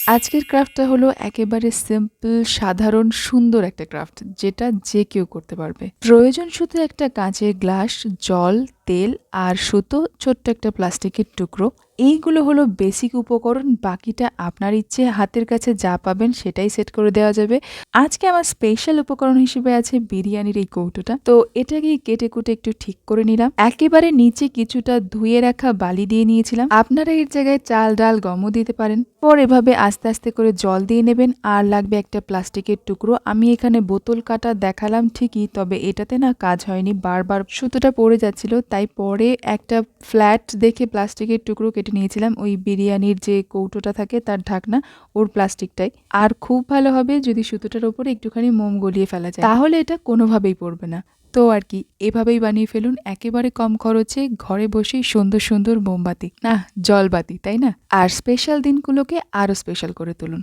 আজকের ক্রাফটটা হলো একেবারে সিম্পল, সাধারণ, সুন্দর একটা ক্রাফট যেটা যে কেউ করতে পারবে। প্রয়োজন শুধু একটা কাঁচের গ্লাস, জল, তেল আর সুতো, ছোট্ট একটা প্লাস্টিকের টুকরো। এইগুলো হলো বেসিক উপকরণ, বাকিটা আপনার ইচ্ছে, হাতের কাছে যা পাবেন সেটাই সেট করে দেওয়া যাবে। আজকে আমার স্পেশাল উপকরণ হিসেবে আছে বিরিয়ানির এই কৌটোটা। তো এটাকে কেটে কুটে একটু ঠিক করে নিলাম। একেবারে নিচে কিছুটা ধুয়ে রাখা বালি দিয়ে নিয়েছিলাম। আপনারা এর জায়গায় চাল, ডাল, গমও দিতে পারেন। পর এভাবে আস্তে আস্তে করে জল দিয়ে নেবেন। আর লাগবে একটা প্লাস্টিকের টুকরো। আমি এখানে বোতল কাটা দেখালাম ঠিকই, তবে এটাতে না কাজ হয়নি, বারবার সুতোটা পড়ে যাচ্ছিল। তাই পরে একটা ফ্ল্যাট দেখে প্লাস্টিকের টুকরো কেটে নিয়েছিলাম, ওই বিরিয়ানির যে কৌটোটা থাকে তার ঢাকনা, ওর প্লাস্টিকটাই। আর খুব ভালো হবে যদি সুতোটার উপরে একটুখানি মোম গলিয়ে ফেলা যায়, তাহলে এটা কোনোভাবেই পড়বে না। তো আর কি, এভাবেই বানিয়ে ফেলুন একেবারে কম খরচে, ঘরে বসেই সুন্দর সুন্দর মোমবাতি, না জলবাতি, তাই না? আর স্পেশাল দিনগুলোকে আরো স্পেশাল করে তুলুন।